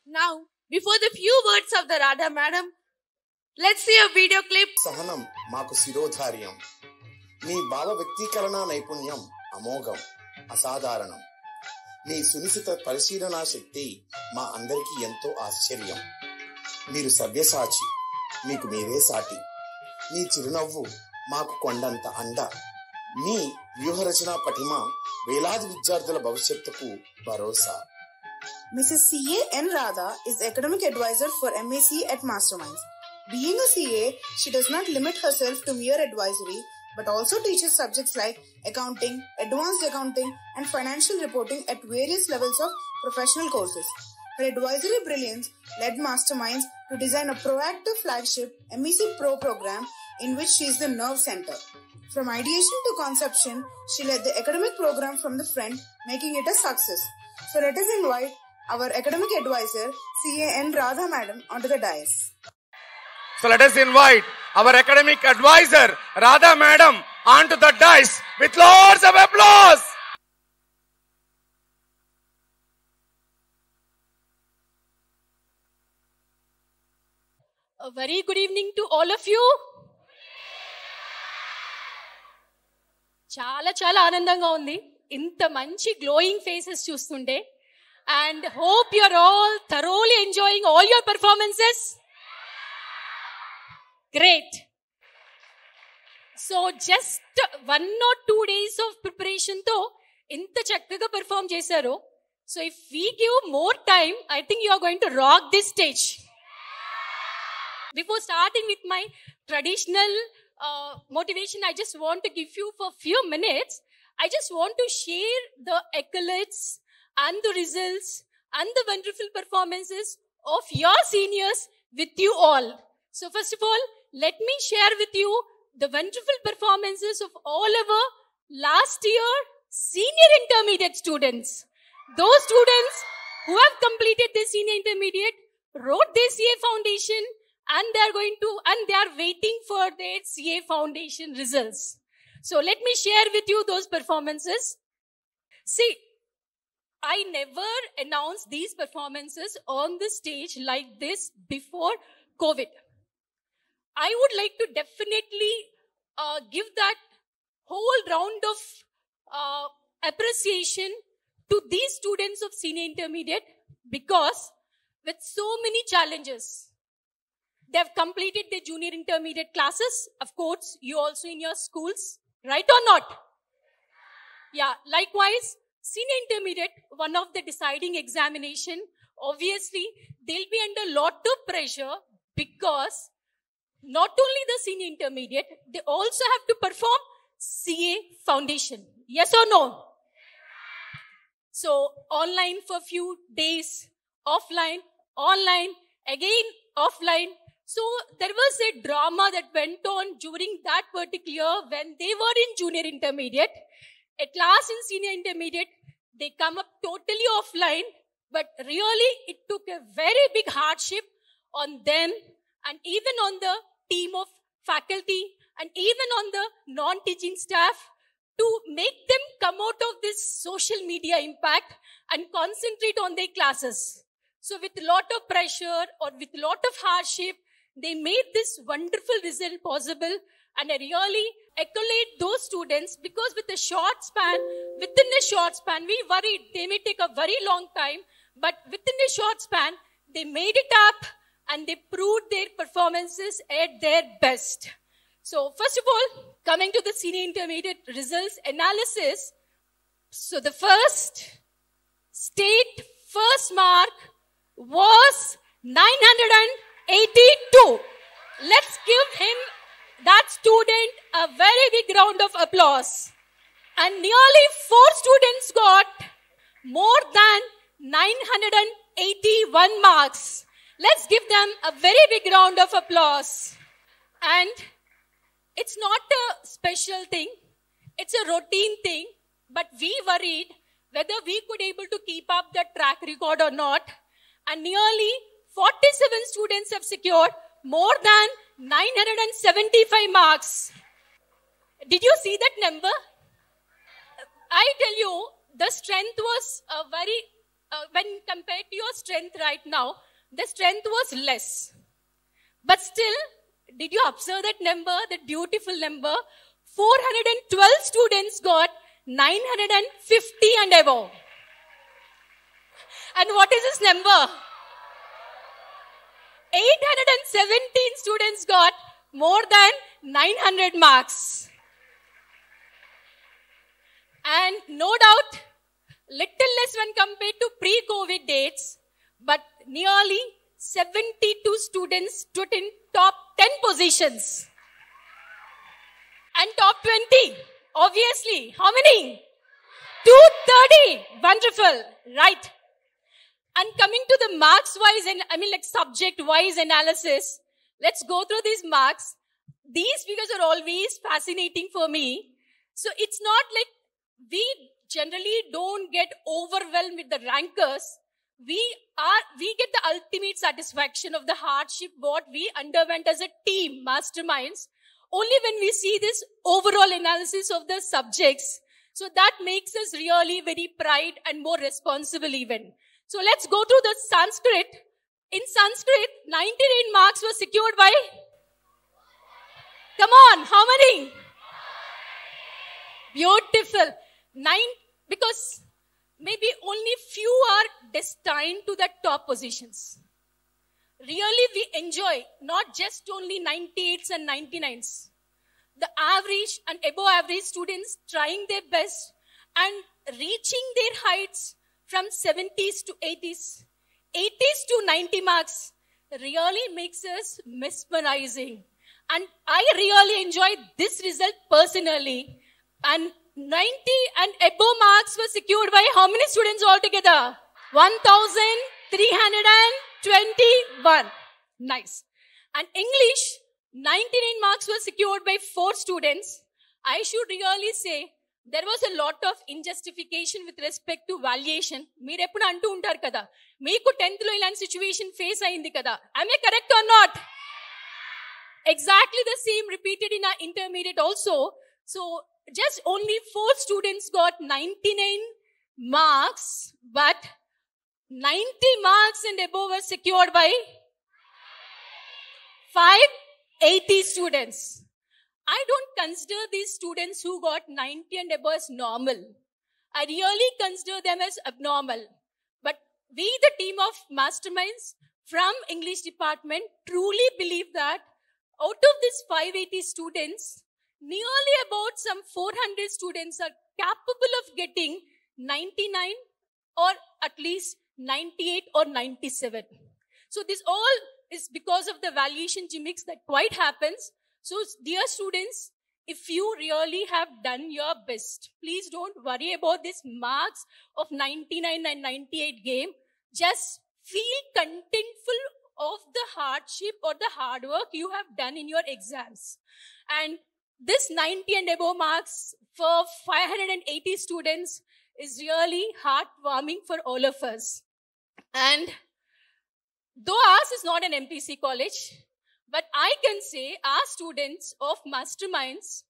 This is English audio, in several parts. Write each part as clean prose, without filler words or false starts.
Now, before the few words of the Radha Madam, let's see a video clip. సహనం మాకు శిరోధార్యం. నీ భావ వ్యక్తీకరణ నైపుణ్యం అమోఘం, అసాధారణం. నీ సునిశిత పరిశీలనా శక్తి మా అందరికీ ఎంతో ఆశ్చర్యం. మీరు సవ్యసాచి, మీకు మీరే సాటి. నీ చిరునవ్వు మాకు కొండంత అండ. నీ వ్యూహరచన పటిమ వేలాది విద్యార్థుల భవిష్యత్తుకు భరోసా. Mrs. C.A. N. Radha is academic advisor for MAC at Masterminds. Being a CA, she does not limit herself to mere advisory, but also teaches subjects like accounting, advanced accounting, and financial reporting at various levels of professional courses. Her advisory brilliance led Masterminds to design a proactive flagship MEC Pro program in which she is the nerve center. From ideation to conception, she led the academic program from the front, making it a success. So let us invite our academic advisor, C.A. N. Radha Madam, onto the dais. So let us invite our academic advisor, Radha Madam, onto the dais with lots of applause. A very good evening to all of you. చాలా ఆనందంగా ఉంది ఇంత మంచి glowing faces చూస్తుంటే. And hope you are all thoroughly enjoying all your performances. Great. So just 1 or 2 days of preparation to inta chakkaga perform chesaru. So if we give more time, I think you are going to rock this stage. Before starting with my traditional motivation, I just want to give you for few minutes. I just want to share the accolades and the results and the wonderful performances of your seniors with you all. So first of all, let me share with you the wonderful performances of all our last year senior intermediate students. Those students who have completed their senior intermediate, wrote their CA foundation, and they are waiting for their CA foundation results. So let me share with you those performances. See, I never announced these performances on the stage like this before COVID. I would like to definitely give that whole round of appreciation to these students of senior intermediate, because with so many challenges, they have completed their junior intermediate classes. Of course, you also in your schools, right or not? Yeah, likewise, senior intermediate, one of the deciding examination, obviously, they'll be under a lot of pressure, because not only the senior intermediate, they also have to perform CA foundation. Yes or no? So, online for few days, offline, online, again offline. So, there was a drama that went on during that particular year when they were in junior intermediate. At last in senior intermediate, they come up totally offline, but really it took a very big hardship on them and even on the team of faculty and even on the non-teaching staff to make them come out of this social media impact and concentrate on their classes. So with a lot of pressure or with a lot of hardship, they made this wonderful result possible. And I really accolade those students, because within a short span, we worried they may take a very long time, but within a short span, they made it up and they proved their performances at their best. So first of all, coming to the senior intermediate results analysis. So the state first mark was 982. Let's give that student a very big round of applause. And nearly 4 students got more than 981 marks. Let's give them a very big round of applause. And it's not a special thing. It's a routine thing. But we worried whether we could able to keep up the track record or not. And nearly 47 students have secured more than 975 marks. Did you see that number? I tell you, the strength was very when compared to your strength right now, the strength was less. But still, did you observe that number, that beautiful number? 412 students got 950 and above. And what is this number? 817 students got more than 900 marks. And no doubt, little less when compared to pre-COVID dates, but nearly 72 students stood in top 10 positions. And top 20, obviously, how many? 230. Wonderful, right? And coming to the marks-wise, and subject-wise analysis, let's go through these marks. These figures are always fascinating for me. So it's not like we generally don't get overwhelmed with the rankers. We get the ultimate satisfaction of the hardship what we underwent as a team, masterminds, only when we see this overall analysis of the subjects. So that makes us really very proud and more responsible even. So let's go to the Sanskrit. In Sanskrit, 99 marks were secured by, come on, how many? Beautiful. 9, because maybe only few are destined to the top positions. Really, we enjoy not just only 98s and 99s. The average and above average students trying their best and reaching their heights from 70s to 80s, 80s to 90 marks really makes us mesmerizing. And I really enjoyed this result personally. And 90 and above marks were secured by how many students altogether? 1,321. Nice. And English, 99 marks were secured by 4 students. I should really say, there was a lot of injustification with respect to valuation. Meer eppudu antu untaru kada. Meeku 10th lo ilanti situation face ayindi kada. Am I correct or not? Exactly the same repeated in our intermediate also. So just only 4 students got 99 marks, but 90 marks and above were secured by 580 students. I don't consider these students who got 90 and above as normal. I really consider them as abnormal. But we, the team of masterminds from English department, truly believe that out of these 580 students, nearly about some 400 students are capable of getting 99 or at least 98 or 97. So this all is because of the valuation gimmicks that quite happens. So dear students, if you really have done your best, please don't worry about these marks of 99 and 98 game. Just feel contentful of the hardship or the hard work you have done in your exams. And this 90 and above marks for 580 students is really heartwarming for all of us. And though ours is not an MPC college, but I can say our students of masterminds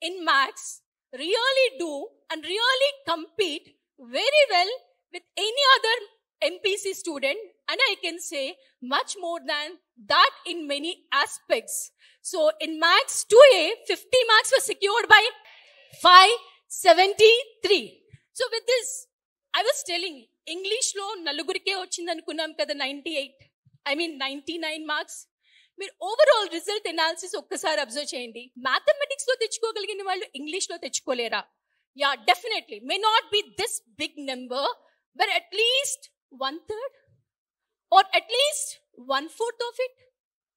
in maths really do and really compete very well with any other MPC student, and I can say much more than that in many aspects. So in maths 2A, 50 marks were secured by 573. So with this, I was telling, English lo nalugurike vachindanukunnam kada 99 marks. మీరు overall result analysis ఒక్కసారి observe చేయండి. Mathematics లో తెచ్చుకోగలిగిన వాళ్ళు English లో తెచ్చుకోలేరా? Yeah, definitely. May not be this big number, but at least 1/3 or at least 1/4 of it.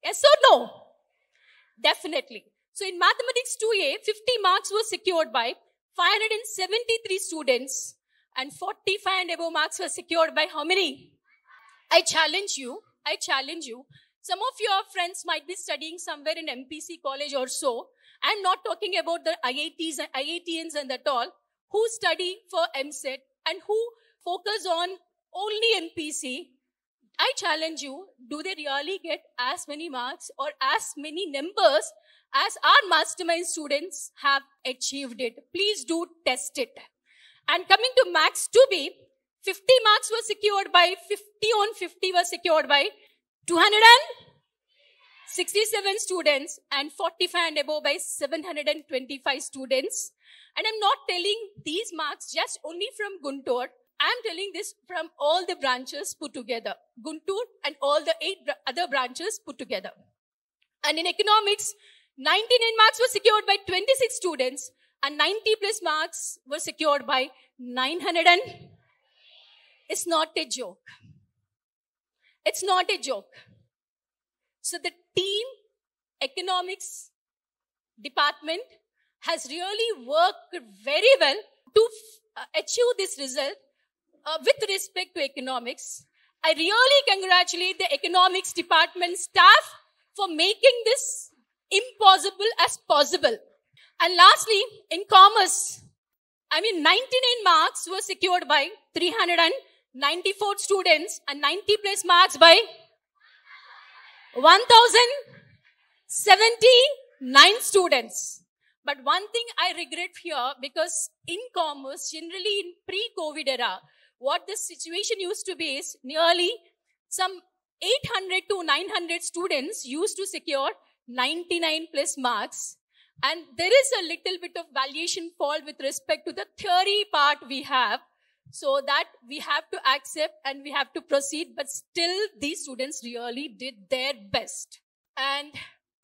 Yes or no? Definitely. So in mathematics 2A, 50 marks were secured by 573 students and 45 and above marks were secured by how many? I challenge you. Some of your friends might be studying somewhere in MPC college or so. I'm not talking about the IITs and IITians and that all, who study for MSET and who focus on only MPC. I challenge you, do they really get as many marks or as many numbers as our mastermind students have achieved it? Please do test it. And coming to Max 2B, 50 marks were secured by 50 on 50 were secured by 267 students and 45 and above by 725 students. And I'm not telling these marks just only from Guntur. I'm telling this from all the branches put together. Guntur and all the 8 other branches put together. And in economics, 99 marks were secured by 26 students and 90 plus marks were secured by 900 and it's not a joke. It's not a joke. So the team economics department has really worked very well to achieve this result with respect to economics. I really congratulate the economics department staff for making this impossible as possible. And lastly, in commerce, 99 marks were secured by 394 students and 90 plus marks by 1,079 students. But one thing I regret here, because in commerce, generally in pre-COVID era, what the situation used to be is nearly some 800 to 900 students used to secure 99 plus marks. And there is a little bit of valuation fall with respect to the theory part we have. So that we have to accept and we have to proceed. But still, these students really did their best. And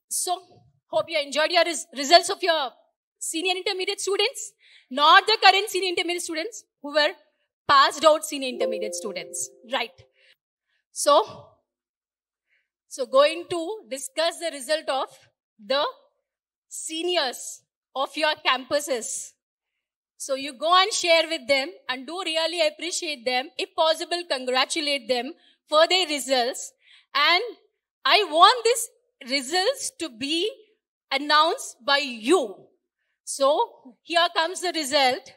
so, hope you enjoyed your results of your senior intermediate students. Not the current senior intermediate students who were passed out senior intermediate students. Right. So going to discuss the result of the seniors of your campuses. So you go and share with them and do really appreciate them. If possible, congratulate them for their results. And I want these results to be announced by you. So here comes the result.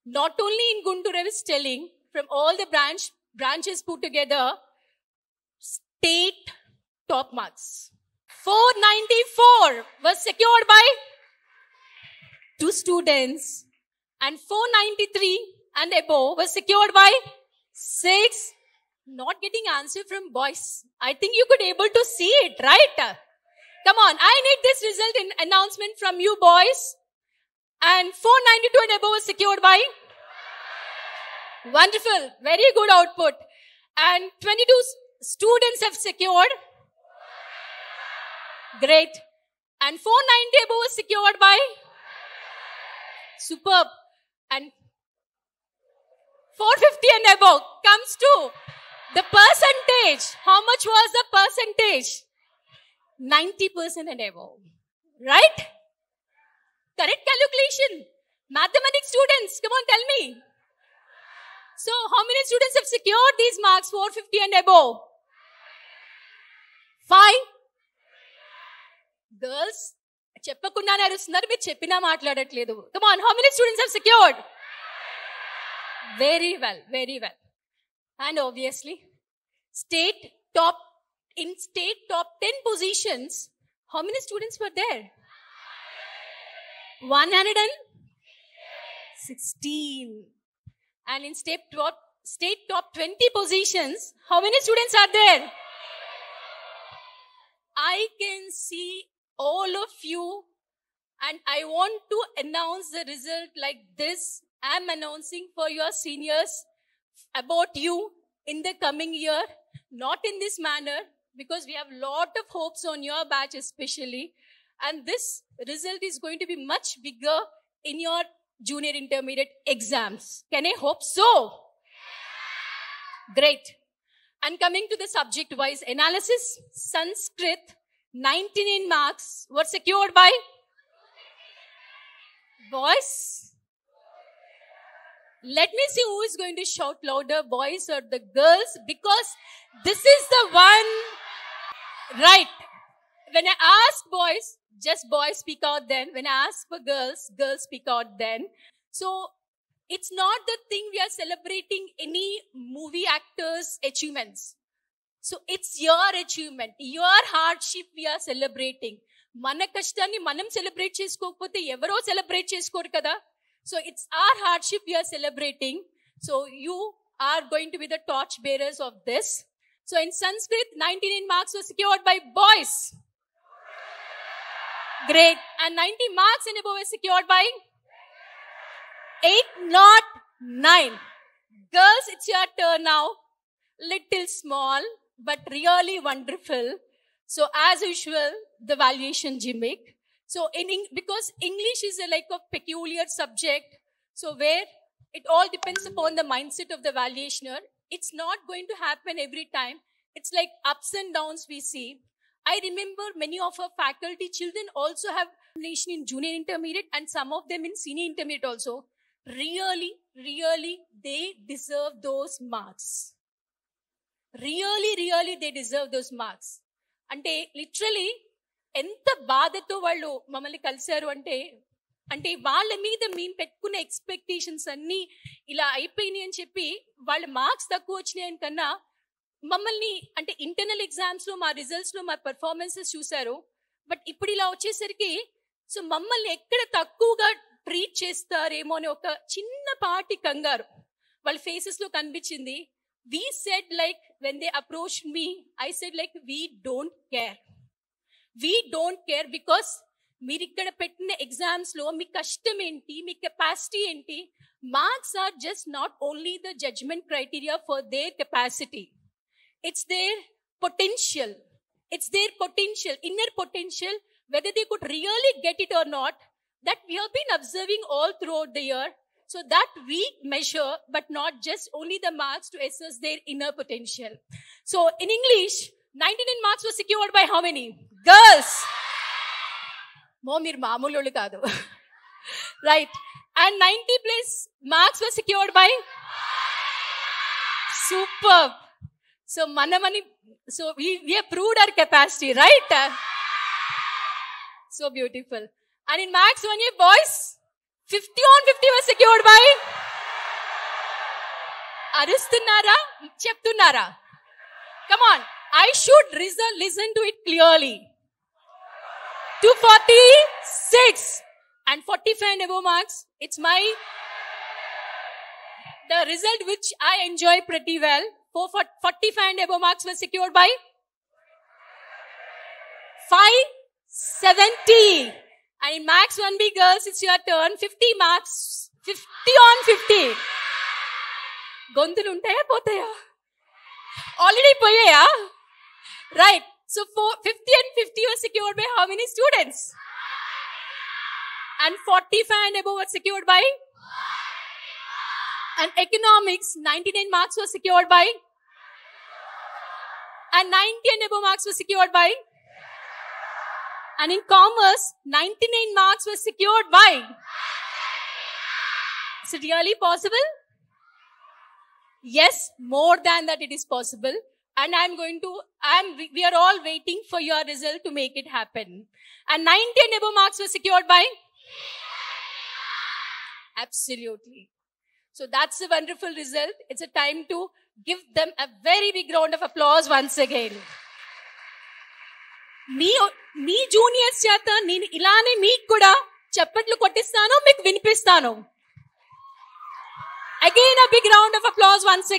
Not only in Guntur, I was telling, from all the branches put together, state top marks. 494 was secured by 2 students and 493 and above was secured by 6. Not getting answer from boys. I think you could able to see it, right? Come on, I need this result in announcement from you boys. And 492 and above was secured by? Wonderful, very good output. And 22 students have secured? Great. And 490 above was secured by? Superb. And 450 and above comes to the percentage. How much was the percentage? 90% and above. Right? Correct calculation. Mathematics students, come on, tell me. So, how many students have secured these marks, 450 and above? 5. Girls, చెప్పకుండానే అరుస్తున్నారు, మీరు చెప్పినా మాట్లాడట్లేదు. Come on, how many students have secured? Very well, very well. And obviously, in state top 10 positions, how many students were there? 116. And in state top 20 positions, how many students are there? I can see all of you, and I want to announce the result like this. I am announcing for your seniors about you in the coming year, not in this manner, because we have a lot of hopes on your batch especially. And this result is going to be much bigger in your junior intermediate exams. Can I hope so? Great. And coming to the subject-wise analysis, Sanskrit, 99 marks were secured by boys. Let me see who is going to shout louder, boys or the girls, because this is the one. Right. When I ask boys, just boys speak out then. When I ask for girls, girls speak out then. So, it's not the thing we are celebrating any movie actors' achievements. So, it's your achievement, your hardship we are celebrating. Mana kashtani manam celebrate cheskokapote evaro celebrate cheskoru kada. So, it's our hardship we are celebrating. So you are going to be the torch bearers of this. So in Sanskrit, 99 marks were secured by boys. Great. And 90 marks and above were secured by 809. Girls, it's your turn now. Little small, but really wonderful. So as usual, the valuation gimmick. So because English is a peculiar subject, so where it all depends upon the mindset of the valuationer. It's not going to happen every time. It's like ups and downs we see. I remember many of our faculty children also have examination in junior intermediate and some of them in senior intermediate also. Really, they deserve those marks. Really, they deserve those marks. అంటే literally ఎంత బాధతో వాళ్ళు మమ్మల్ని కలిశారు అంటే వాళ్ళ మీద మేము పెట్టుకున్న ఎక్స్పెక్టేషన్స్ అన్ని ఇలా అయిపోయినాయి అని చెప్పి వాళ్ళ మార్క్స్ తక్కువ వచ్చినాయని కన్నా మమ్మల్ని అంటే ఇంటర్నల్ ఎగ్జామ్స్ లో మా రిజల్ట్స్ లో మా పర్ఫార్మెన్సెస్ చూసారు. బట్ ఇప్పుడు ఇలా వచ్చేసరికి సో మమ్మల్ని ఎక్కడ తక్కువగా ట్రీట్ చేస్తారేమో అని ఒక చిన్నపాటి కంగారు వాళ్ళ ఫేసెస్ లో కనిపించింది. We said when they approached me, I said we don't care. We don't care because మీరు ఇక్కడ పెట్టిన ఎగ్జామ్స్ లో మీ కష్టం ఏంటి, మీ కెపాసిటీ ఏంటి. Marks are just not only the judgement criteria for their capacity. It's their potential. It's their potential, inner potential, whether they could really get it or not, that we have been observing all throughout the year. So that we measure, but not just only the marks to assess their inner potential. So in English, 99 marks were secured by how many? Girls. Meer maamulolu kaadu. Right. And 90 plus marks were secured by? Superb. So so we have proved our capacity, right? So beautiful. And in maths 1 year, boys, 50 on 50 were secured by? Arustunnara? Cheptunnara? Come on. I should listen to it clearly. 246 and 45 and above marks. It's the result which I enjoy pretty well. 45 and above marks were secured by 570. And in Max 1B girls, it's your turn. 50 marks. 50 on 50. Gondulu untaya potaya? Already poyaya? Right. So 50 and 50 were secured by how many students? And 45 and above were secured by? And economics, 99 marks were secured by? And 90 and above marks were secured by? And in commerce, 99 marks were secured by? Is it really possible? Yes, more than that it is possible. And we are all waiting for your result to make it happen. And 90 and above marks were secured by? Absolutely. So that's a wonderul result. It's a time to give them a very big round of applause once again. Me juniors చేత నేను ఇలానే మీకు కూడా చప్పట్లు కొట్టిస్తాను, మీకు వినిపిస్తాను. Again a big round of applause once again.